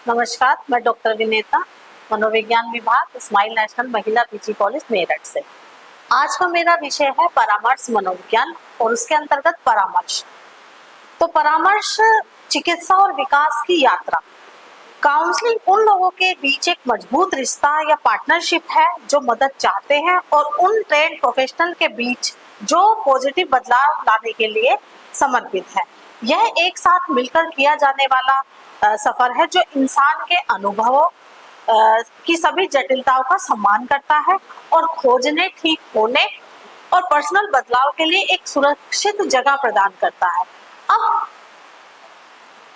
नमस्कार, मैं डॉक्टर विनेता, मनोविज्ञान विभाग, स्माइल नेशनल महिला पीजी कॉलेज मेरठ से। आज का मेरा विषय है परामर्श मनोविज्ञान और उसके अंतर्गत परामर्श। तो परामर्श चिकित्सा और विकास की यात्रा। काउंसलिंग उन लोगों के बीच एक मजबूत रिश्ता या पार्टनरशिप है जो मदद चाहते हैं और उन ट्रेंड प्रोफेशनल के बीच जो पॉजिटिव बदलाव लाने के लिए समर्पित है। यह एक साथ मिलकर किया जाने वाला सफर है जो इंसान के अनुभवों की सभी जटिलताओं का सम्मान करता है और खोजने, ठीक होने और पर्सनल बदलाव के लिए एक सुरक्षित जगह प्रदान करता है। अब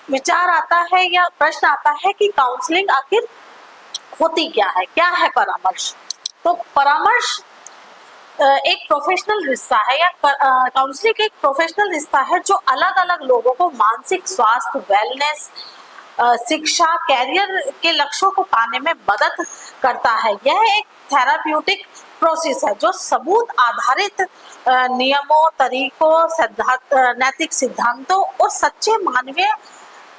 विचार आता है या प्रश्न आता है कि काउंसलिंग आखिर होती क्या है परामर्श। तो परामर्श एक प्रोफेशनल रिश्ता है या काउंसलिंग एक प्रोफेशनल रिश्ता है जो अलग अलग लोगों को मानसिक स्वास्थ्य, वेलनेस, शिक्षा, कैरियर के लक्ष्यों को पाने में मदद करता है। यह एक थेराप्यूटिक प्रोसेस है जो सबूत आधारित नियमों, तरीकों, नैतिक सिद्धांतों और सच्चे मानवीय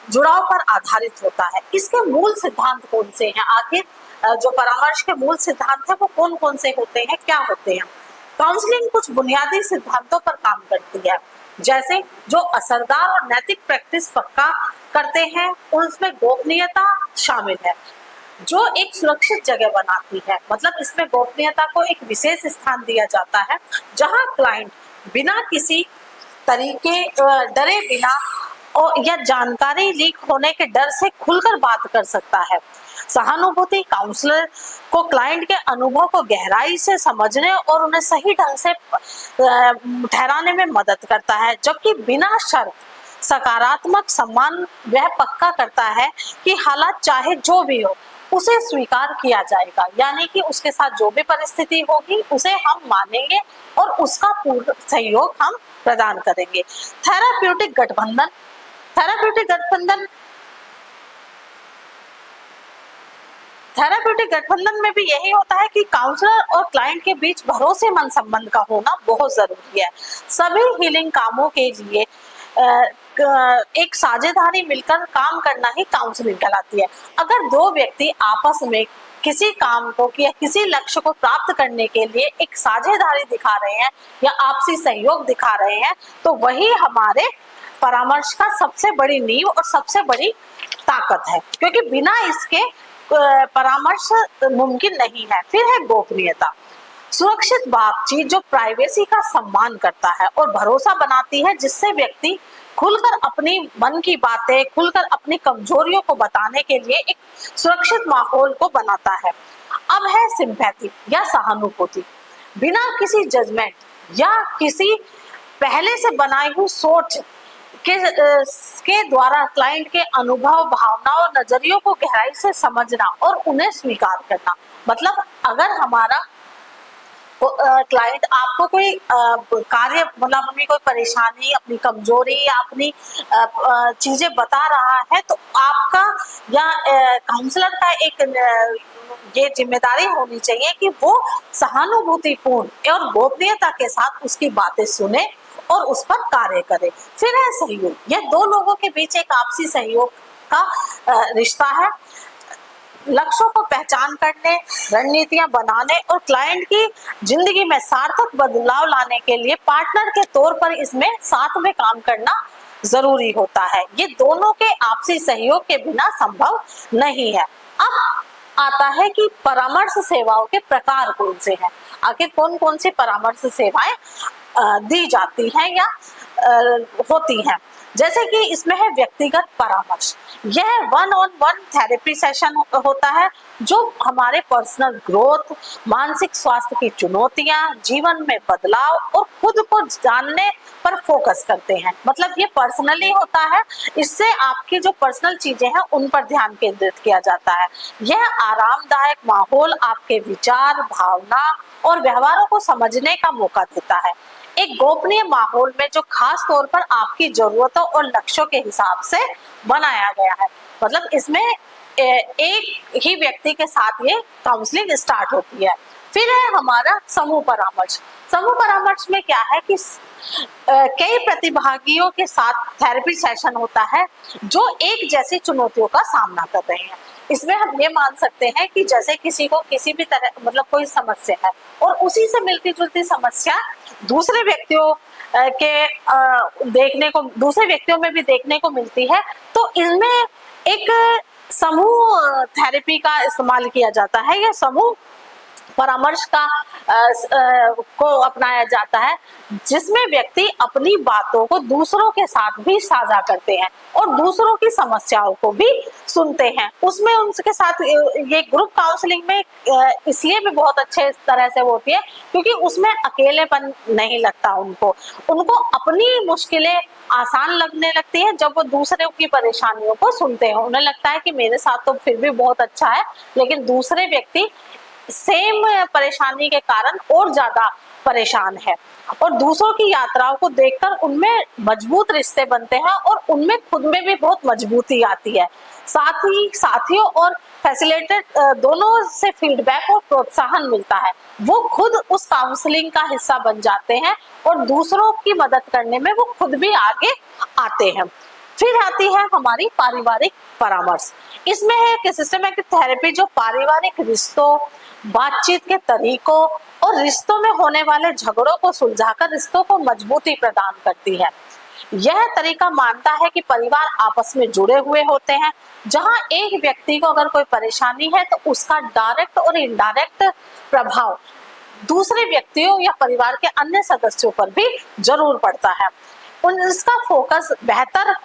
जुड़ाव पर आधारित होता है। इसके मूल सिद्धांत कौन से हैं? आखिर जो परामर्श के मूल सिद्धांत है वो कौन कौन से होते हैं, क्या होते हैं? काउंसलिंग कुछ बुनियादी सिद्धांतों पर काम करती है, जैसे जो असरदार और नैतिक प्रैक्टिस पक्का करते हैं उसमें गोपनीयता शामिल है जो एक सुरक्षित जगह बनाती है। मतलब इसमें गोपनीयता को एक विशेष स्थान दिया जाता है जहां क्लाइंट बिना किसी तरीके डरे बिना और या जानकारी लीक होने के डर से खुलकर बात कर सकता है। सहानुभूति काउंसलर को क्लाइंट के अनुभव को गहराई से समझने और उन्हें सही ढंग से ठहराने में मदद करता है, जबकि बिना शर्त सकारात्मक सम्मान वह पक्का करता है कि हालात चाहे जो भी हो उसे स्वीकार किया जाएगा, यानी कि उसके साथ जो भी परिस्थिति होगी उसे हम मानेंगे और उसका पूर्ण सहयोग हम प्रदान करेंगे। थेराप्यूटिक गठबंधन थेराप्यूटिक गठबंधन में भी यही होता है कि काउंसलर और क्लाइंट के बीच भरोसेमंद संबंध का होना बहुत जरूरी है। सभी हीलिंग कामों के लिए एक साझेदारी मिलकर काम करना ही काउंसलिंग कहलाती है। अगर दो व्यक्ति आपस में किसी काम को या किसी लक्ष्य को प्राप्त करने के लिए एक साझेदारी दिखा रहे हैं या आपसी सहयोग दिखा रहे हैं तो वही हमारे परामर्श का सबसे बड़ी नींव और सबसे बड़ी ताकत है, क्योंकि बिना इसके परामर्श मुमकिन नहीं है। फिर है गोपनीयता, सुरक्षित बातचीत जो प्राइवेसी का सम्मान करता है और भरोसा बनाती है, जिससे व्यक्ति खुलकर अपनी मन की बातें, खुलकर अपनी कमजोरियों को बताने के लिए एक सुरक्षित माहौल को बनाता है। अब है सिंपैथी या सहानुभूति, बिना किसी जजमेंट या किसी पहले से बनाई हुई सोच के द्वारा क्लाइंट के अनुभव, भावना और नजरियों को गहराई से समझना और उन्हें स्वीकार करना। मतलब अगर हमारा क्लाइंट आपको कोई कार्य, मतलब अपनी कोई परेशानी, अपनी कमजोरी या अपनी चीजें बता रहा है तो आपका या काउंसलर का एक ये जिम्मेदारी होनी चाहिए कि वो सहानुभूतिपूर्ण और गोपनीयता के साथ उसकी बातें सुने और उस पर कार्य करे। फिर है सहयोग, यह दो लोगों के बीच एक आपसी सहयोग का रिश्ता है। लक्ष्यों को पहचान करने, रणनीतियां बनाने और क्लाइंट की जिंदगी में सार्थक बदलाव लाने के लिए पार्टनर के तौर पर इसमें साथ में काम करना जरूरी होता है। ये दोनों के आपसी सहयोग के बिना संभव नहीं है। अब आता है कि परामर्श सेवाओं के प्रकार कौन से हैं। आखिर कौन कौन सी परामर्श सेवाएं दी जाती हैं या होती हैं। जैसे कि इसमें है व्यक्तिगत परामर्श, यह 1-on-1 थेरेपी सेशन होता है जो हमारे पर्सनल ग्रोथ, मानसिक स्वास्थ्य की चुनौतियां, जीवन में बदलाव और खुद को जानने पर फोकस करते हैं। मतलब ये पर्सनली होता है, इससे आपकी जो पर्सनल चीजें हैं उन पर ध्यान केंद्रित किया जाता है। यह आरामदायक माहौल आपके विचार, भावना और व्यवहारों को समझने का मौका देता है। एक गोपनीय माहौल में जो खास तौर पर आपकी जरूरतों और लक्ष्यों के हिसाब से बनाया गया है। मतलब इसमें एक ही व्यक्ति के साथ ये काउंसलिंग स्टार्ट होती है। फिर है हमारा समूह परामर्श, समूह परामर्श में क्या है कि कई प्रतिभागियों के साथ थेरेपी सेशन होता है जो एक जैसी चुनौतियों का सामना कर रहे हैं। इसमें हम ये मान सकते हैं कि जैसे किसी को किसी भी तरह मतलब कोई समस्या है और उसी से मिलती जुलती समस्या दूसरे व्यक्तियों के दूसरे व्यक्तियों में भी देखने को मिलती है, तो इसमें एक समूह थेरेपी का इस्तेमाल किया जाता है या समूह परामर्श को अपनाया जाता है, जिसमें व्यक्ति अपनी बातों को दूसरों के साथ भी साझा करते हैं और दूसरों की समस्याओं को भी सुनते हैं। उसमें उनके साथ ये ग्रुप काउंसलिंग में इसलिए भी बहुत अच्छे तरह से होती है क्योंकि उसमें अकेलेपन नहीं लगता उनको अपनी मुश्किलें आसान लगने लगती है जब वो दूसरे की परेशानियों को सुनते हैं। उन्हें लगता है कि मेरे साथ तो फिर भी बहुत अच्छा है, लेकिन दूसरे व्यक्ति सेम परेशानी के कारण और ज्यादा परेशान है और दूसरों की यात्राओं को देखकर उनमें मजबूत रिश्ते बनते हैं और उनमें खुद में भी बहुत मजबूती आती है। साथ ही साथियों और फैसिलिटेट दोनों से फीडबैक और प्रोत्साहन मिलता है। वो खुद उस काउंसलिंग का हिस्सा बन जाते हैं और दूसरों की मदद करने में वो खुद भी आगे आते हैं। फिर आती है हमारी पारिवारिक परामर्श। इसमें है कि सिस्टमैटिक थेरेपी जो पारिवारिक रिश्तों, बातचीत के तरीकों और रिश्तों में होने वाले झगड़ों को सुलझाकर रिश्तों को मजबूती प्रदान करती है। यह तरीका मानता है कि परिवार आपस में जुड़े हुए होते हैं। जहां एक व्यक्ति को अगर कोई परेशानी है तो उसका डायरेक्ट और इनडायरेक्ट प्रभाव दूसरे व्यक्तियों या परिवार के अन्य सदस्यों पर भी जरूर पड़ता है। इसका फोकस बेहतर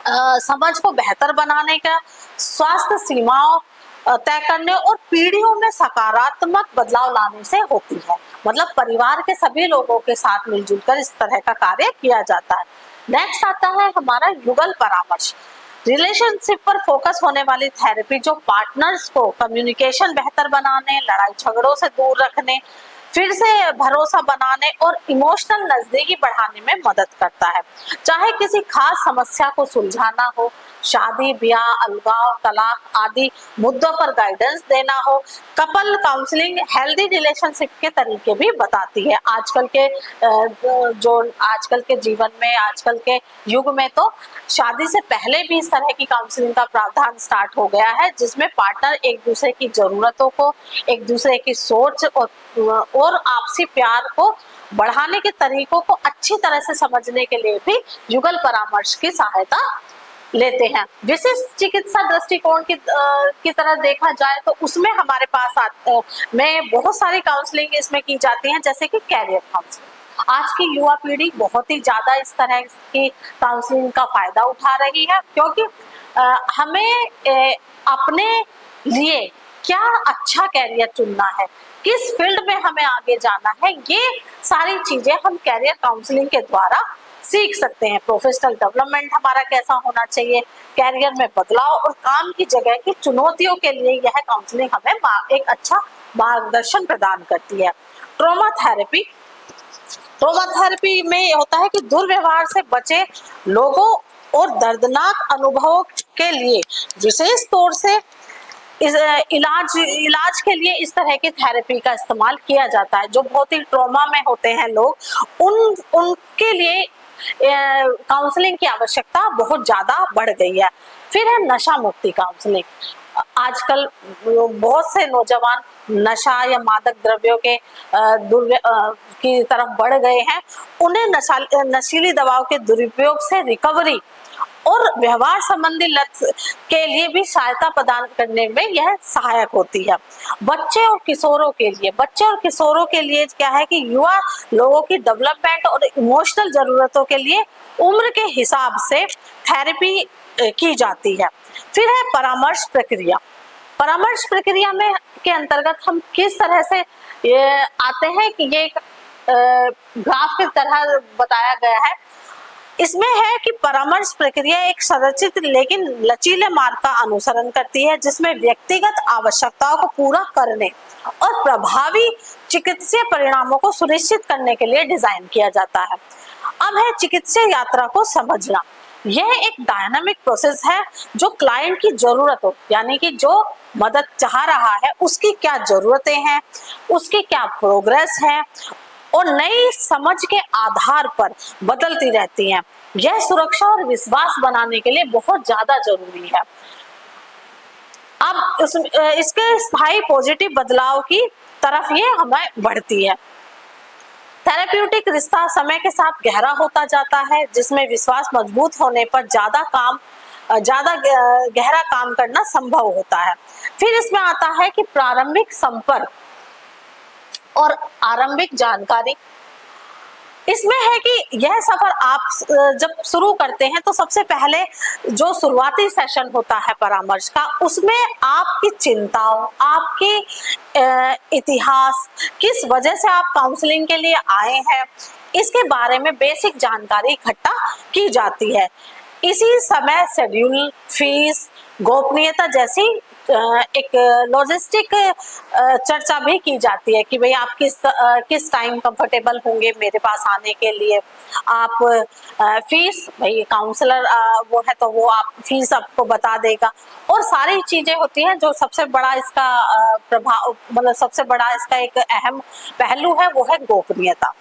समझ को बेहतर बनाने का, स्वास्थ्य सीमाओं तय करने और पीढ़ियों में सकारात्मक बदलाव लाने से होती है। मतलब परिवार के सभी लोगों के साथ मिलजुल कर इस तरह का कार्य किया जाता है। नेक्स्ट आता है हमारा युगल परामर्श। रिलेशनशिप पर फोकस होने वाली थेरेपी जो पार्टनर्स को कम्युनिकेशन बेहतर बनाने, लड़ाई झगड़ों से दूर रखने, फिर से भरोसा बनाने और इमोशनल नजदीकी बढ़ाने में मदद करता है। चाहे किसी खास समस्या को सुलझाना हो, शादी ब्याह, अलगाव, तलाक आदि मुद्दों पर गाइडेंस देना हो, कपल काउंसलिंग हेल्दी रिलेशनशिप के तरीके भी बताती है। आजकल के जीवन में, आजकल के युग में तो शादी से पहले भी इस तरह की काउंसलिंग का प्रावधान स्टार्ट हो गया है, जिसमें पार्टनर एक दूसरे की जरूरतों को, एक दूसरे की सोच और आपसी प्यार को बढ़ाने के तरीकों को अच्छी तरह से समझने के लिए भी युगल परामर्श की सहायता लेते हैं। विशिष्ट चिकित्सा दृष्टिकोण की तरह देखा जाए तो उसमें हमारे पास में बहुत सारी काउंसलिंग इसमें की जाती हैं, जैसे कि कैरियर काउंसलिंग। आज की युवा पीढ़ी बहुत ही ज्यादा इस तरह की काउंसलिंग का फायदा उठा रही है, क्योंकि हमें अपने लिए क्या अच्छा कैरियर चुनना है, किस फील्ड में हमें आगे जाना है, ये सारी चीजें हम कैरियर काउंसलिंग के द्वारा सीख सकते हैं। प्रोफेशनल डेवलपमेंट हमारा कैसा होना चाहिए, कैरियर में बदलाव और काम की जगह की चुनौतियों के लिए यह काउंसलिंग हमें एक अच्छा मार्गदर्शन प्रदान करती है। ट्रॉमा थेरेपी में यह होता है कि दुर्व्यवहार से बचे लोगों और दर्दनाक अनुभवों के लिए विशेष तौर से इलाज के लिए इस तरह की थेरेपी का इस्तेमाल किया जाता है। जो बहुत ही ट्रॉमा में होते हैं लोग, उनके लिए काउंसलिंग की आवश्यकता बहुत ज्यादा बढ़ गई है। फिर है नशा मुक्ति काउंसलिंग। आजकल बहुत से नौजवान नशा या मादक द्रव्यों के की तरफ बढ़ गए हैं। उन्हें नशीली दवाओं के दुरुपयोग से रिकवरी और व्यवहार संबंधी लत के लिए भी सहायता प्रदान करने में यह सहायक होती है। बच्चे और किशोरों के लिए क्या है कि युवा लोगों की डेवलपमेंट और इमोशनल जरूरतों के लिए उम्र के हिसाब से थेरेपी की जाती है। फिर है परामर्श प्रक्रिया में के अंतर्गत हम किस तरह से आते हैं कि ये ग्राफ की तरह बताया गया है। इसमें है कि परामर्श प्रक्रिया एक संरचित लेकिन लचीले मार्ग का अनुसरण करती है, जिसमें व्यक्तिगत आवश्यकताओं को पूरा करने और प्रभावी चिकित्सीय परिणामों को सुनिश्चित करने के लिए डिजाइन किया जाता है। अब है चिकित्सीय यात्रा को समझना। यह एक डायनामिक प्रोसेस है जो क्लाइंट की जरूरत हो, यानी कि जो मदद चाह रहा है उसकी क्या जरूरतें हैं, उसकी क्या प्रोग्रेस है और नई समझ के आधार पर बदलती रहती हैं। यह सुरक्षा और विश्वास बनाने के लिए बहुत ज्यादा जरूरी है। अब इसके स्थायी पॉजिटिव बदलाव की तरफ ये हमें बढ़ती है। थेरेप्यूटिक रिश्ता समय के साथ गहरा होता जाता है, जिसमें विश्वास मजबूत होने पर ज्यादा गहरा काम करना संभव होता है। फिर इसमें आता है कि प्रारंभिक संपर्क और आरंभिक जानकारी। इसमें है कि यह सफर आप जब शुरू करते हैं तो सबसे पहले जो शुरुआती सेशन होता है परामर्श का, उसमें आपकी चिंताओं, आपकी इतिहास, किस वजह से आप काउंसलिंग के लिए आए हैं, इसके बारे में बेसिक जानकारी इकट्ठा की जाती है। इसी समय शेड्यूल, फीस, गोपनीयता जैसी एक लॉजिस्टिक चर्चा भी की जाती है कि भाई आप किस टाइम कंफर्टेबल होंगे मेरे पास आने के लिए। आप फीस, भाई काउंसलर वो है तो वो आप फीस आपको बता देगा, और सारी चीजें होती हैं। जो सबसे बड़ा इसका प्रभाव, मतलब सबसे बड़ा इसका एक अहम पहलू है वो है गोपनीयता,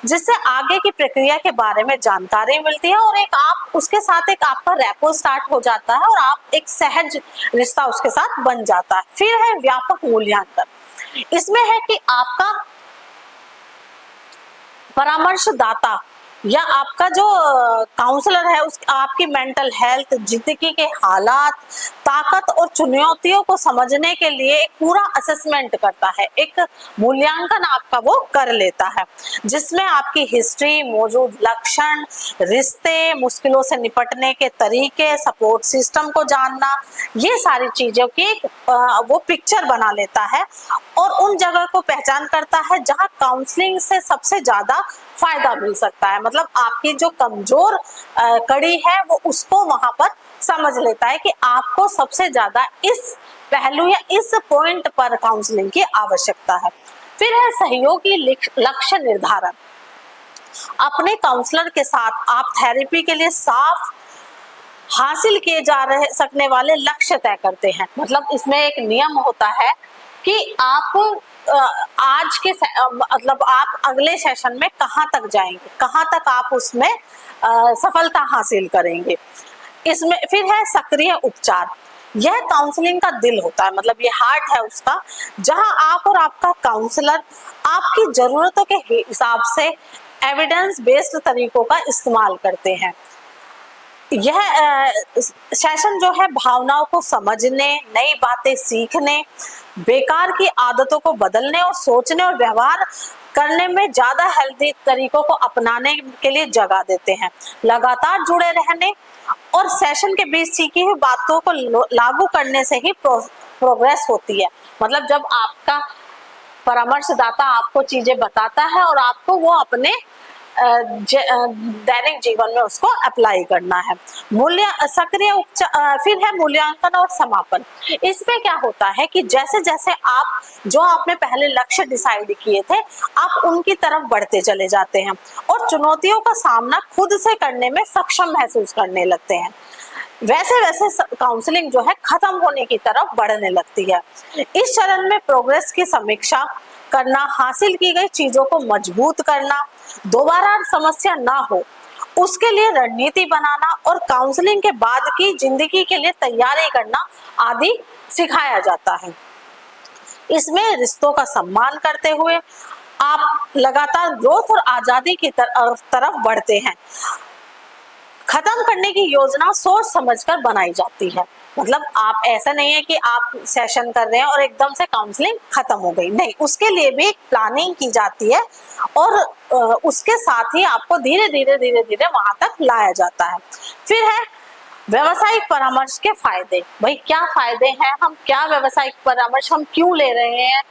जिससे आगे की प्रक्रिया के बारे में जानकारी मिलती है और एक आप उसके साथ एक आपका रैपो स्टार्ट हो जाता है और आप एक सहज रिश्ता उसके साथ बन जाता है। फिर है व्यापक मूल्यांकन। इसमें है कि आपका परामर्शदाता या आपका जो काउंसलर है उस आपकी मेंटल हेल्थ, जिंदगी के हालात, ताकत और चुनौतियों को समझने के लिए एक पूरा असेसमेंट करता है, एक मूल्यांकन आपका वो कर लेता है, जिसमें आपकी हिस्ट्री, मौजूद लक्षण, रिश्ते, मुश्किलों से निपटने के तरीके, सपोर्ट सिस्टम को जानना, ये सारी चीजों की वो पिक्चर बना लेता है और उन जगह को पहचान करता है जहां काउंसलिंग से सबसे ज्यादा फायदा मिल सकता है। मतलब आपकी जो कमजोर कड़ी है वो उसको वहां पर समझ लेता है कि आपको सबसे ज्यादा इस पहलू या इस पॉइंट पर काउंसलिंग की आवश्यकता है। फिर है सहयोगी लक्ष्य निर्धारण। अपने काउंसलर के साथ आप थेरेपी के लिए साफ हासिल किए जा रहे सकने वाले लक्ष्य तय करते हैं। मतलब इसमें एक नियम होता है कि आप आज के मतलब आप अगले सेशन में कहाँ तक जाएंगे, कहाँ तक आप उसमें सफलता हासिल करेंगे। इसमें फिर है सक्रिय उपचार। यह काउंसलिंग का दिल होता है, मतलब ये हार्ट है उसका, जहां आप और आपका काउंसलर आपकी जरूरतों के हिसाब से एविडेंस बेस्ड तरीकों का इस्तेमाल करते हैं। यह सेशन जो है भावनाओं को समझने, नई बातें सीखने, बेकार की आदतों को बदलने और सोचने और व्यवहार करने में ज्यादा हेल्दी तरीकों को अपनाने के लिए जगह देते हैं। लगातार जुड़े रहने और सेशन के बीच सीखी हुई बातों को लागू करने से ही प्रोग्रेस होती है। मतलब जब आपका परामर्शदाता आपको चीजें बताता है और आपको वो अपने दैनिक जीवन में उसको अप्लाई करना है। फिर है मूल्यांकन और समापन। इसमें क्या होता है कि जैसे जैसे आप जो आपने पहले लक्ष्य डिसाइड किए थे आप उनकी तरफ बढ़ते चले जाते हैं और चुनौतियों का सामना खुद से करने में सक्षम महसूस करने लगते हैं, वैसे वैसे काउंसलिंग जो है खत्म होने की तरफ बढ़ने लगती है। इस चरण में प्रोग्रेस की समीक्षा करना, हासिल की गई चीजों को मजबूत करना, दोबारा समस्या ना हो उसके लिए रणनीति बनाना और काउंसलिंग के बाद की जिंदगी के लिए तैयारी करना आदि सिखाया जाता है। इसमें रिश्तों का सम्मान करते हुए आप लगातार ग्रोथ और आजादी की तरफ बढ़ते हैं। खत्म करने की योजना सोच समझकर बनाई जाती है। मतलब आप ऐसा नहीं है कि आप सेशन कर रहे हैं और एकदम से काउंसलिंग खत्म हो गई, नहीं, उसके लिए भी एक प्लानिंग की जाती है और उसके साथ ही आपको धीरे धीरे वहां तक लाया जाता है। फिर है व्यवसायिक परामर्श के फायदे। भाई क्या फायदे हैं, हम क्या व्यवसायिक परामर्श हम क्यों ले रहे हैं,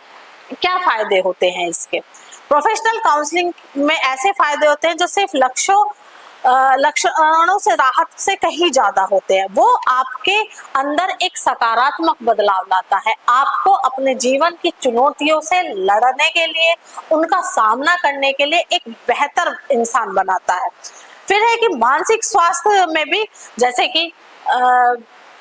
क्या फायदे होते हैं इसके। प्रोफेशनल काउंसलिंग में ऐसे फायदे होते हैं जो सिर्फ लक्षणों से राहत से कहीं ज्यादा होते हैं। वो आपके अंदर एक सकारात्मक बदलाव लाता है, आपको अपने जीवन की चुनौतियों से लड़ने के लिए, उनका सामना करने के लिए एक बेहतर इंसान बनाता है। फिर है कि मानसिक स्वास्थ्य में भी, जैसे कि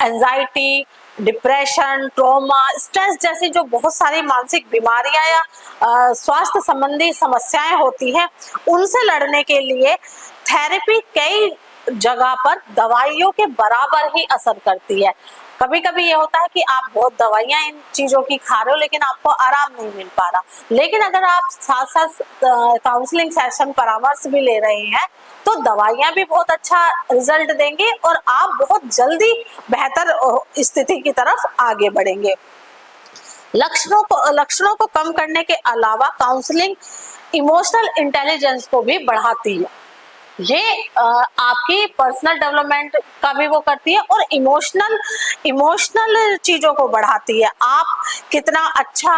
एंजाइटी, डिप्रेशन, ट्रॉमा, स्ट्रेस जैसी जो बहुत सारी मानसिक बीमारियां या स्वास्थ्य संबंधी समस्याएं होती हैं, उनसे लड़ने के लिए थेरेपी कई जगह पर दवाइयों के बराबर ही असर करती है। कभी कभी ये होता है कि आप बहुत दवाइयां इन चीजों की खा रहे हो लेकिन आपको आराम नहीं मिल पा रहा, लेकिन अगर आप साथ साथ काउंसलिंग सेशन, परामर्श भी ले रहे हैं तो दवाइयां भी बहुत अच्छा रिजल्ट देंगे और आप बहुत जल्दी बेहतर स्थिति की तरफ आगे बढ़ेंगे। लक्षणों को कम करने के अलावा काउंसलिंग इमोशनल इंटेलिजेंस को भी बढ़ाती है। ये आपकी पर्सनल डेवलपमेंट का भी वो करती है और इमोशनल चीजों को बढ़ाती है। आप कितना अच्छा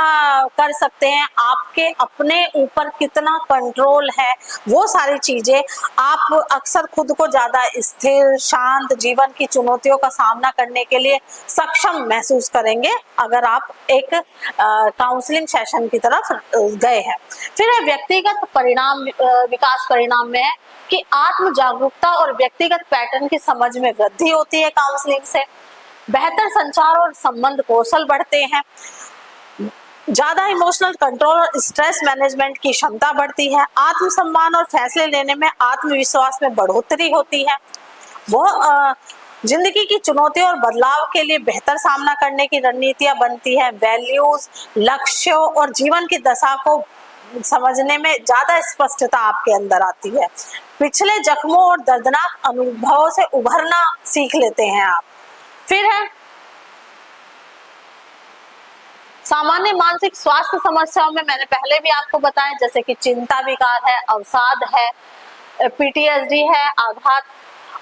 कर सकते हैं, आपके अपने ऊपर कितना कंट्रोल है, वो सारी चीजें आप अक्सर खुद को ज्यादा स्थिर, शांत जीवन की चुनौतियों का सामना करने के लिए सक्षम महसूस करेंगे अगर आप एक काउंसलिंग सेशन की तरफ गए हैं। फिर व्यक्तिगत परिणाम, विकास परिणाम में है कि आत्म जागरूकता और व्यक्तिगत पैटर्न की समझ में वृद्धि होती है। काउंसलिंग से बेहतर संचार और संबंध कौशल बढ़ते हैं, ज्यादा इमोशनल कंट्रोल और स्ट्रेस मैनेजमेंट की क्षमता बढ़ती है, आत्मसम्मान और फैसले लेने में आत्मविश्वास में बढ़ोतरी होती है, वह जिंदगी की चुनौतियों और बदलाव के लिए बेहतर सामना करने की रणनीतियां बनती है, वैल्यूज, लक्ष्यों और जीवन की दशा को समझने में ज्यादा स्पष्टता आपके अंदर आती है, पिछले जख्मों और दर्दनाक अनुभवों से उभरना सीख लेते हैं आप। फिर है सामान्य मानसिक स्वास्थ्य समस्याओं में, मैंने पहले भी आपको बताया जैसे कि चिंता विकार है, अवसाद है, पीटीएसडी है, आघात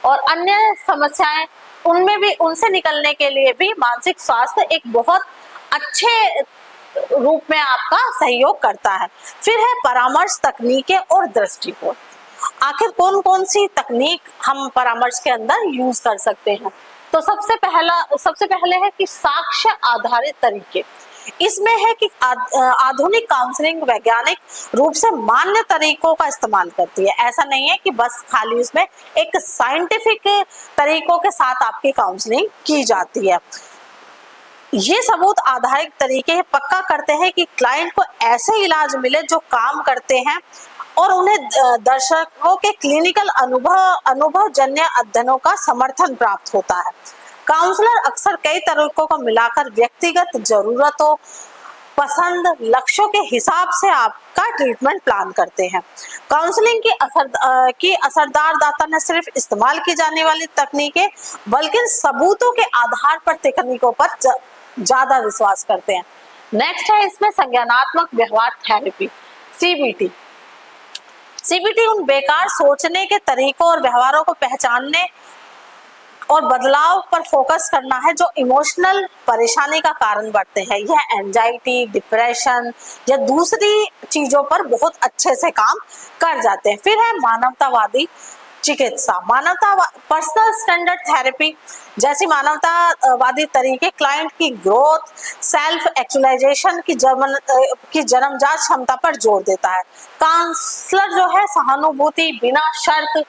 और अन्य समस्याएं, उनमें भी उनसे निकलने के लिए भी मानसिक स्वास्थ्य एक बहुत अच्छे रूप में आपका सहयोग करता है। फिर है परामर्श तकनीकें और दृष्टिकोण। आखिर कौन कौन सी तकनीक हम परामर्श के अंदर यूज कर सकते हैं? तो सबसे पहले है कि साक्ष्य आधारित तरीके। इसमें है कि आधुनिक काउंसलिंग वैज्ञानिक रूप से मान्य तरीकों का इस्तेमाल करती है। ऐसा नहीं है कि बस खाली उसमें एक साइंटिफिक तरीकों के साथ आपकी काउंसलिंग की जाती है। ये सबूत आधारित तरीके पक्का करते हैं कि क्लाइंट को ऐसे इलाज मिले जो काम करते हैं और उन्हें दर्शकों के क्लिनिकल अनुभवजन्य अध्ययनों का समर्थन प्राप्त होता है। काउंसलर अक्सर कई तरीकों को मिलाकर व्यक्तिगत जरूरतों, पसंद, लक्ष्यों के हिसाब से आपका ट्रीटमेंट प्लान करते हैं। काउंसलिंग की असरदार दाता न सिर्फ इस्तेमाल की जाने वाली तकनीकें बल्कि सबूतों के आधार पर तकनीकों पर ज्यादा विश्वास करते हैं। नेक्स्ट है इसमें संज्ञानात्मक व्यवहार थेरेपी, सीबीटी। सीबीटी उन बेकार सोचने के तरीकों और व्यवहारों को पहचानने और बदलाव पर फोकस करना है जो इमोशनल परेशानी का कारण बनते हैं। यह एंजाइटी, डिप्रेशन या दूसरी चीजों पर बहुत अच्छे से काम कर जाते हैं। फिर है मानवतावादी चिकित्सा, पर्सनल स्टैंडर्ड थेरेपी जैसी मानवतावादी तरीके क्लाइंट की ग्रोथ, सेल्फ एक्चुअलाइजेशन की जन्मजात क्षमता पर जोर देता है। काउंसलर जो है सहानुभूति, बिना शर्त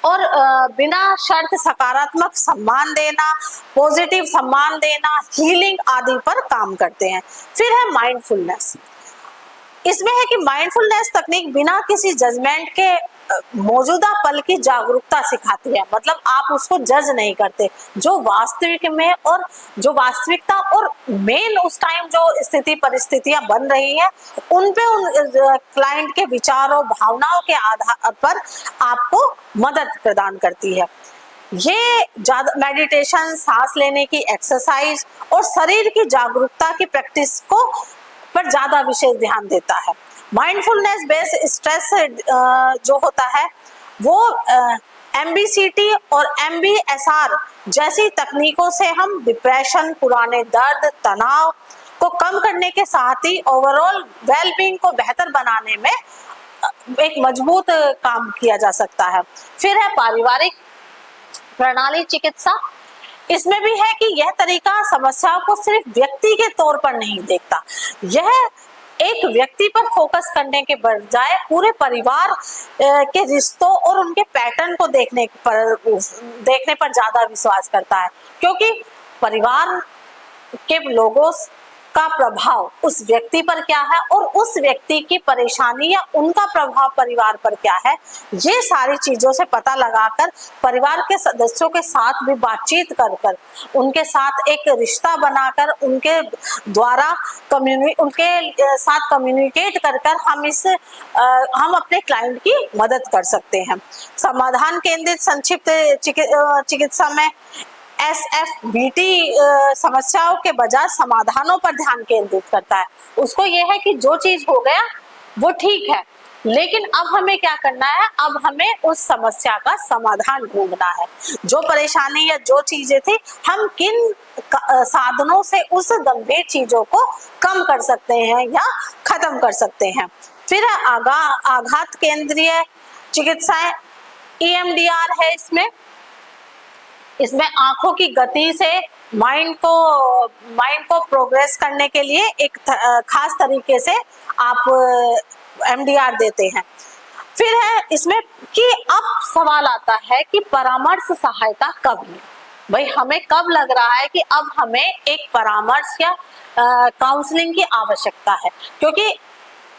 और बिना शर्त सकारात्मक सम्मान देना, पॉजिटिव सम्मान देना, हीलिंग आदि पर काम करते हैं। फिर है माइंडफुलनेस। इसमें है कि माइंडफुलनेस तकनीक बिना किसी जजमेंट के मौजूदा पल की जागरूकता सिखाती है। मतलब आप उसको जज नहीं करते, जो वास्तविकता और मेन उस टाइम जो स्थिति परिस्थितियां बन रही हैं उन पे उन क्लाइंट के विचारों, भावनाओं के आधार पर आपको मदद प्रदान करती है। ये ज्यादा मेडिटेशन, सांस लेने की एक्सरसाइज और शरीर की जागरूकता की प्रैक्टिस को पर ज्यादा विशेष ध्यान देता है। माइंडफुलनेस बेस्ड स्ट्रेस जो होता है वो MBCT और MBSR जैसी तकनीकों से हम डिप्रेशन, पुराने दर्द, तनाव को कम करने के साथ ही ओवरऑल वेलबींग को बेहतर बनाने में एक मजबूत काम किया जा सकता है। फिर है पारिवारिक प्रणाली चिकित्सा। इसमें भी है कि यह तरीका समस्याओं को सिर्फ व्यक्ति के तौर पर नहीं देखता, यह एक व्यक्ति पर फोकस करने के बजाय पूरे परिवार के रिश्तों और उनके पैटर्न को देखने पर ज्यादा विश्वास करता है, क्योंकि परिवार के लोगों का प्रभाव उस व्यक्ति पर क्या है और उस व्यक्ति की परेशानी या उनका प्रभाव परिवार पर क्या है, ये सारी चीजों से पता लगाकर परिवार के सदस्यों के साथ भी बातचीत कर उनके साथ एक रिश्ता बनाकर उनके द्वारा उनके साथ कम्युनिकेट कर हम अपने क्लाइंट की मदद कर सकते हैं। समाधान केंद्रित संक्षिप्त चिकित्सा में SFBT समस्याओं के बजाय समाधानों पर ध्यान केंद्रित करता है। उसको यह है कि जो चीज हो गया वो ठीक है, लेकिन अब हमें क्या करना है, अब हमें उस समस्या का समाधान ढूंढना है। जो परेशानी या जो चीजें थी, हम किन साधनों से उस गंभीर चीजों को कम कर सकते हैं या खत्म कर सकते हैं। फिर आघात केंद्रीय चिकित्साएं EMDR है। इसमें आंखों की गति से माइंड को प्रोग्रेस करने के लिए एक खास तरीके से आप MDR देते हैं। फिर है इसमें कि अब सवाल आता है कि परामर्श सहायता कब लें। भाई हमें कब लग रहा है कि अब हमें एक परामर्श या काउंसलिंग की आवश्यकता है, क्योंकि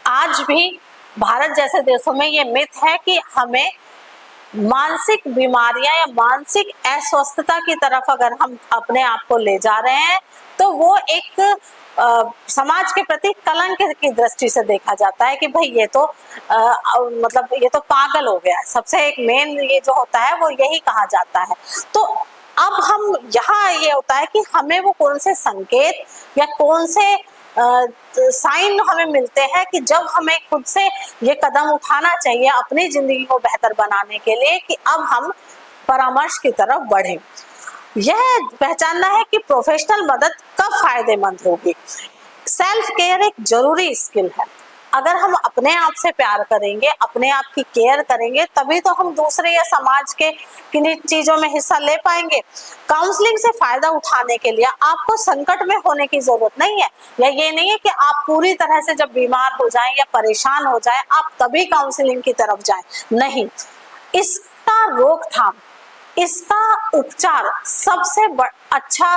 आज भी भारत जैसे देशों में ये मिथ है कि हमें मानसिक बीमारियां या मानसिक अस्वस्थता की तरफ अगर हम अपने आप को ले जा रहे हैं तो वो एक समाज के प्रति कलंक की दृष्टि से देखा जाता है कि भाई ये तो मतलब ये तो पागल हो गया है। सबसे एक मेन ये जो होता है वो यही कहा जाता है। तो अब हम यहाँ ये होता है कि हमें वो कौन से संकेत या कौन से साइन हमें मिलते हैं कि जब हमें खुद से ये कदम उठाना चाहिए अपनी जिंदगी को बेहतर बनाने के लिए कि अब हम परामर्श की तरफ बढ़ें। यह पहचानना है कि प्रोफेशनल मदद कब फायदेमंद होगी। सेल्फ केयर एक जरूरी स्किल है। अगर हम अपने आप से प्यार करेंगे, अपने आप की केयर करेंगे, तभी तो हम दूसरे या समाज के किन्हीं चीजों में हिस्सा ले पाएंगे। काउंसलिंग से फायदा उठाने के लिए आपको संकट में होने की जरूरत नहीं है, या ये नहीं है कि आप पूरी तरह से जब बीमार हो जाएं या परेशान हो जाएं आप तभी काउंसलिंग की तरफ जाएं। नहीं, इसका रोकथाम, इसका उपचार सबसे अच्छा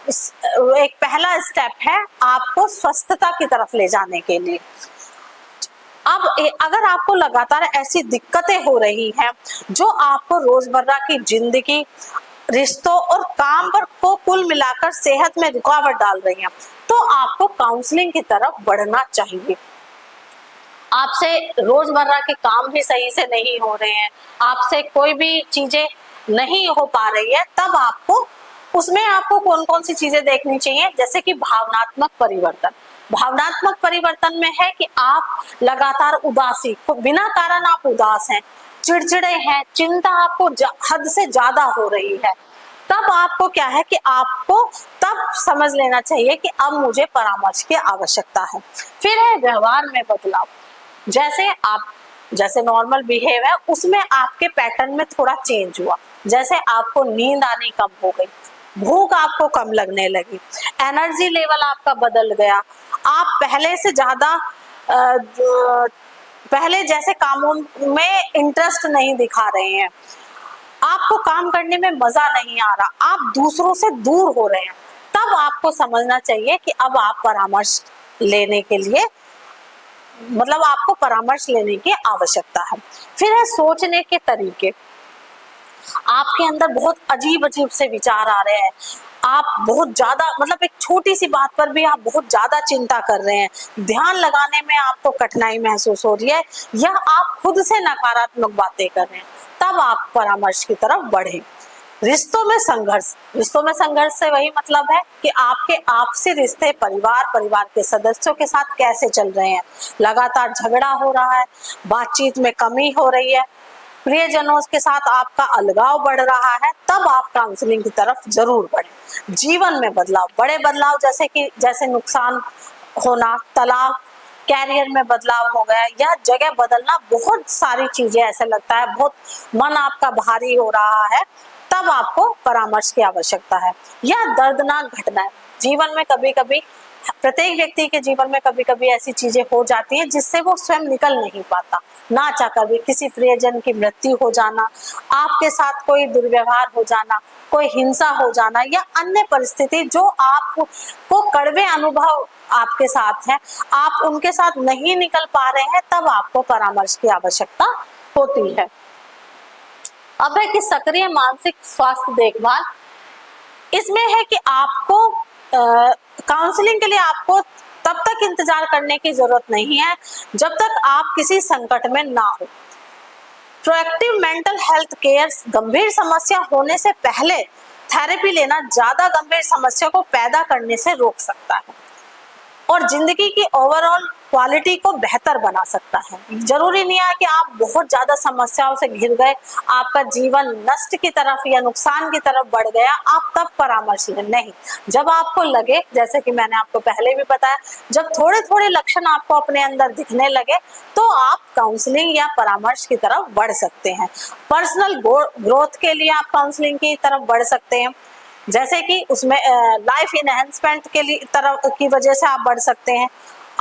एक पहला स्टेप है आपको स्वस्थता की तरफ ले जाने के लिए। अब अगर आपको लगातार ऐसी दिक्कतें हो रही हैं जो आपको रोजमर्रा की जिंदगी, रिश्तों और काम पर को कुल मिलाकर सेहत में रुकावट डाल रही हैं, तो आपको काउंसलिंग की तरफ बढ़ना चाहिए। आपसे रोजमर्रा के काम भी सही से नहीं हो रहे हैं, आपसे कोई भी चीजें नहीं हो पा रही है, तब आपको उसमें आपको कौन कौन सी चीजें देखनी चाहिए, जैसे कि भावनात्मक परिवर्तन। भावनात्मक परिवर्तन में है कि आप लगातार उदासी, बिना कारण आप उदास हैं, चिड़चिड़े हैं, चिंता आपको हद से ज्यादा हो रही है, तब आपको क्या है कि आपको तब समझ लेना चाहिए कि अब मुझे परामर्श की आवश्यकता है। फिर है व्यवहार में बदलाव। जैसे नॉर्मल बिहेव है उसमें आपके पैटर्न में थोड़ा चेंज हुआ, जैसे आपको नींद आनी कम हो गई, भूख आपको कम लगने लगी, एनर्जी लेवल आपका बदल गया, आप पहले जैसे कामों में इंटरेस्ट नहीं दिखा रहे हैं, आपको काम करने में मजा नहीं आ रहा, आप दूसरों से दूर हो रहे हैं, तब आपको समझना चाहिए कि अब आप परामर्श लेने के लिए आपको परामर्श लेने की आवश्यकता है। फिर है सोचने के तरीके। आपके अंदर बहुत अजीब से विचार आ रहे हैं, आप बहुत ज्यादा एक छोटी सी बात पर भी आप बहुत ज्यादा चिंता कर रहे हैं, ध्यान लगाने में आपको कठिनाई महसूस हो रही है, या आप खुद से नकारात्मक बातें कर रहे हैं, तब आप परामर्श की तरफ बढ़ें। रिश्तों में संघर्ष से वही मतलब है कि आपके आपसी रिश्ते परिवार के सदस्यों के साथ कैसे चल रहे हैं, लगातार झगड़ा हो रहा है, बातचीत में कमी हो रही है, प्रियजनों के साथ आपका अलगाव बढ़ रहा है, तब आप काउंसलिंग की तरफ जरूर बढ़ें। जीवन में बदलाव, बड़े बदलाव जैसे नुकसान होना, तलाक, कैरियर में बदलाव हो गया या जगह बदलना, बहुत सारी चीजें ऐसे लगता है बहुत मन आपका भारी हो रहा है, तब आपको परामर्श की आवश्यकता है। या दर्दनाक घटनाएं, जीवन में कभी कभी प्रत्येक व्यक्ति के जीवन में कभी कभी ऐसी चीजें हो जाती हैं जिससे वो स्वयं निकल नहीं पाता, ना चाहकर भी। किसी प्रियजन की मृत्यु हो जाना, आपके साथ कोई दुर्व्यवहार हो जाना, कोई हिंसा हो जाना, या अन्य परिस्थिति जो आपको कड़वे अनुभव आपके साथ है, आप उनके साथ नहीं निकल पा रहे हैं, तब आपको परामर्श की आवश्यकता होती है। अब है कि सक्रिय मानसिक स्वास्थ्य देखभाल। इसमें है कि आपको काउंसलिंग के लिए आपको तब तक इंतजार करने की जरूरत नहीं है जब तक आप किसी संकट में ना हो। प्रोएक्टिव मेंटल हेल्थ केयर गंभीर समस्या होने से पहले थेरेपी लेना ज्यादा गंभीर समस्या को पैदा करने से रोक सकता है और जिंदगी की ओवरऑल क्वालिटी को बेहतर बना सकता है। जरूरी नहीं है कि आप बहुत ज्यादा समस्याओं से घिर गए, आपका जीवन नष्ट की तरफ या नुकसान की तरफ बढ़ गया, आप तब परामर्श लें। नहीं, जब आपको लगे, जैसे कि मैंने आपको पहले भी बताया, जब थोड़े थोड़े लक्षण आपको अपने अंदर दिखने लगे तो आप काउंसलिंग या परामर्श की तरफ बढ़ सकते हैं। पर्सनल ग्रोथ के लिए आप काउंसलिंग की तरफ बढ़ सकते हैं, जैसे कि उसमें लाइफ इनहेंसमेंट के लिए तरफ की वजह से आप बढ़ सकते हैं।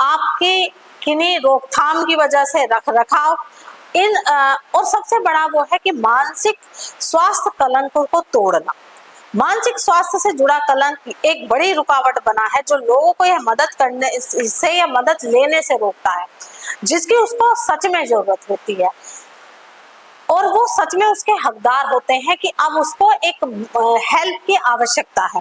आपकी किन्हीं रोकथाम की वजह से रख रखाव और सबसे बड़ा वो है कि मानसिक स्वास्थ्य कलंकों को तोड़ना। मानसिक स्वास्थ्य से जुड़ा कलंक एक बड़ी रुकावट बना है जो लोगों को यह मदद करने से या मदद लेने से रोकता है, जिसकी उसको सच में जरूरत होती है और वो सच में उसके हकदार होते हैं कि अब उसको एक हेल्प की आवश्यकता है।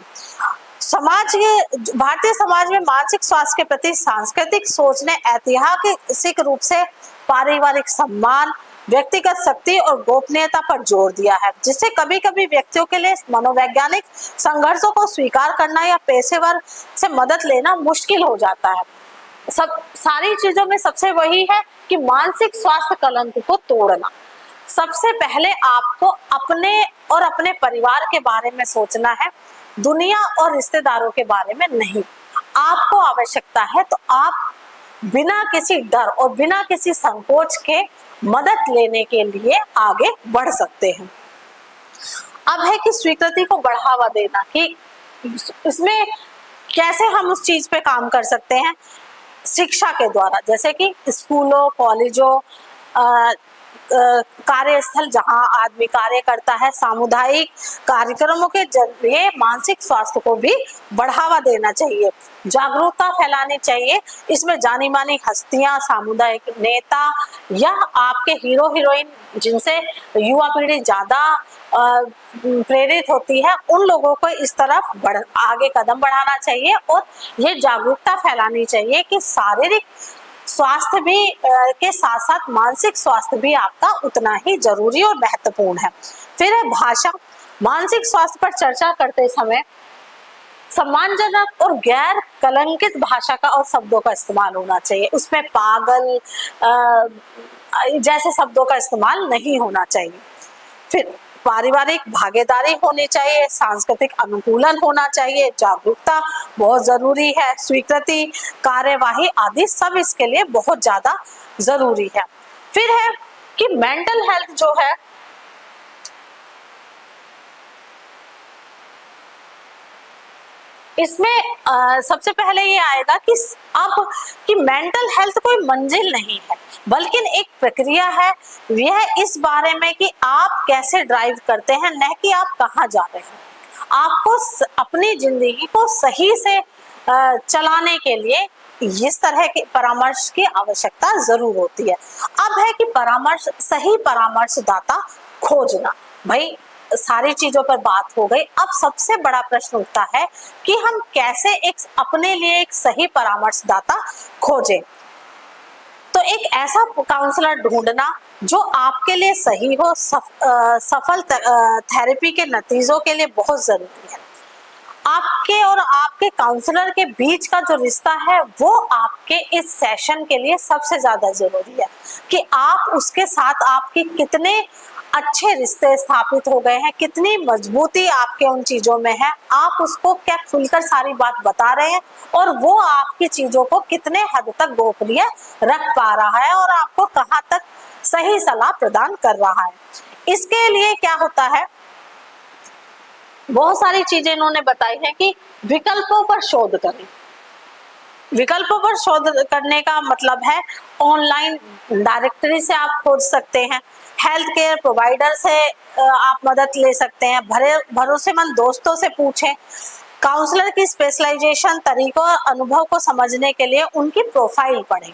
भारतीय समाज में मानसिक स्वास्थ्य के प्रति सांस्कृतिक सोच ने ऐतिहासिक रूप से पारिवारिक सम्मान, व्यक्तिगत शक्ति और गोपनीयता पर जोर दिया है, जिससे कभी कभी व्यक्तियों के लिए मनोवैज्ञानिक संघर्षों को स्वीकार करना या पेशेवर से मदद लेना मुश्किल हो जाता है। सारी चीजों में सबसे वही है कि मानसिक स्वास्थ्य कलंक को तोड़ना। सबसे पहले आपको अपने और अपने परिवार के बारे में सोचना है, दुनिया और रिश्तेदारों के बारे में नहीं। आपको आवश्यकता है तो आप बिना किसी डर और बिना किसी संकोच के मदद लेने के लिए आगे बढ़ सकते हैं। अब है कि स्वीकृति को बढ़ावा देना, कि इसमें कैसे हम उस चीज पे काम कर सकते हैं। शिक्षा के द्वारा, जैसे कि स्कूलों, कॉलेजों, कार्यस्थल जहां आदमी कार्य करता है, सामुदायिक कार्यक्रमों के जरिए मानसिक स्वास्थ्य को भी बढ़ावा देना चाहिए, जागरूकता फैलानी चाहिए। इसमें जानी मानी हस्तियां, सामुदायिक नेता या आपके हीरो हीरोइन जिनसे युवा पीढ़ी ज्यादा प्रेरित होती है, उन लोगों को इस तरफ आगे कदम बढ़ाना चाहिए और ये जागरूकता फैलानी चाहिए कि शारीरिक स्वास्थ्य भी के साथ साथ मानसिक स्वास्थ्य भी आपका उतना ही जरूरी और महत्वपूर्ण है। फिर है भाषा। मानसिक स्वास्थ्य पर चर्चा करते समय सम्मानजनक और गैर कलंकित भाषा का और शब्दों का इस्तेमाल होना चाहिए। उसमें पागल जैसे शब्दों का इस्तेमाल नहीं होना चाहिए। फिर पारिवारिक भागीदारी होनी चाहिए, सांस्कृतिक अनुकूलन होना चाहिए, जागरूकता बहुत जरूरी है, स्वीकृति, कार्यवाही आदि सब इसके लिए बहुत ज्यादा जरूरी है। फिर है कि मेंटल हेल्थ जो है इसमें सबसे पहले ये आएगा कि अब कि मेंटल हेल्थ कोई मंजिल नहीं है बल्कि एक प्रक्रिया है। यह इस बारे में कि आप कैसे ड्राइव करते हैं, न कि आप कहाँ जा रहे हैं। आपको अपनी जिंदगी को सही से चलाने के लिए इस तरह के परामर्श की आवश्यकता जरूर होती है। अब है कि सही परामर्शदाता खोजना। भाई सारी चीजों पर बात हो गई, अब सबसे बड़ा प्रश्न उठता है कि हम कैसे अपने लिए एक सही परामर्शदाता खोजें। तो एक ऐसा काउंसलर ढूंढना जो आपके लिए सही हो, सफल थेरेपी के नतीजों के लिए बहुत जरूरी है। आपके और आपके काउंसलर के बीच का जो रिश्ता है वो आपके इस सेशन के लिए सबसे ज्यादा जरूरी है कि आप उसके साथ आपकी कितने अच्छे रिश्ते स्थापित हो गए हैं, कितनी मजबूती आपके उन चीजों में है, आप उसको क्या खुलकर सारी बात बता रहे हैं और वो आपकी चीजों को कितने हद तक गोपनीय रख पा रहा है और आपको कहाँ तक सही सलाह प्रदान कर रहा है। इसके लिए क्या होता है, बहुत सारी चीजें इन्होंने बताई है कि विकल्पों पर शोध करें। विकल्पों पर शोध करने का मतलब है ऑनलाइन डायरेक्टरी से आप खोज सकते हैं, हेल्थ केयर प्रोवाइडर से आप मदद ले सकते हैं, भरोसेमंद दोस्तों से पूछें, काउंसलर की स्पेशलाइजेशन तरीकों और अनुभव को समझने के लिए उनकी प्रोफाइल पढ़ें।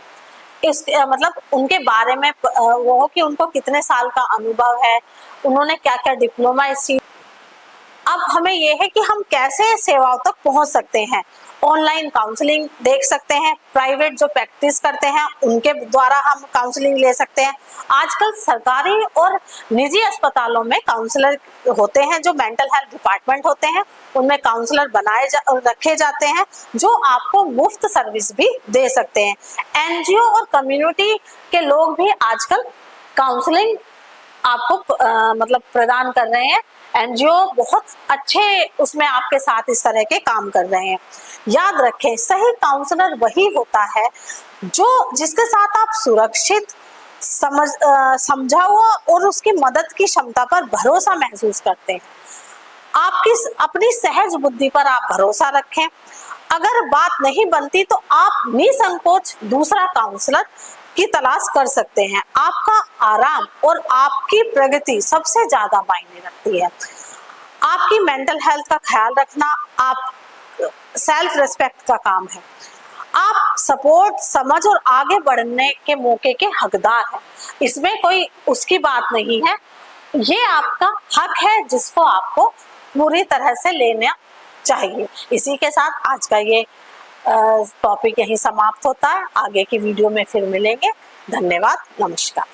इस मतलब उनके बारे में वो कि उनको कितने साल का अनुभव है, उन्होंने क्या क्या डिप्लोमा इस चीज। अब हमें यह है कि हम कैसे सेवाओं तक पहुंच सकते हैं। ऑनलाइन काउंसलिंग देख सकते हैं, प्राइवेट जो प्रैक्टिस करते हैं उनके द्वारा हम काउंसलिंग ले सकते हैं। आजकल सरकारी और निजी अस्पतालों में काउंसलर होते हैं, जो मेंटल हेल्थ डिपार्टमेंट होते हैं, उनमें काउंसलर रखे जाते हैं जो आपको मुफ्त सर्विस भी दे सकते हैं। एनजीओ और कम्युनिटी के लोग भी आजकल काउंसलिंग आपको मतलब प्रदान कर रहे हैं। एनजीओ बहुत अच्छे उसमें आपके साथ इस तरह के काम कर रहे हैं। याद रखें, सही काउंसलर वही होता है जो जिसके साथ आप सुरक्षित, समझा हुआ और उसकी मदद की क्षमता पर भरोसा महसूस करते हैं। आपकी अपनी सहज बुद्धि पर आप भरोसा रखें। अगर बात नहीं बनती तो आप निसंकोच दूसरा काउंसलर की तलाश कर सकते हैं। आपका आराम और आपकी प्रगति सबसे ज्यादा मायने रखती है। आपकी मेंटल हेल्थ का ख्याल रखना आप सेल्फ रिस्पेक्ट का काम है। आप सपोर्ट, समझ और आगे बढ़ने के मौके के हकदार हैं। इसमें कोई उसकी बात नहीं है, ये आपका हक है जिसको आपको पूरी तरह से लेना चाहिए। इसी के साथ आज का ये टॉपिक यहीं समाप्त होता है। आगे की वीडियो में फिर मिलेंगे। धन्यवाद, नमस्कार।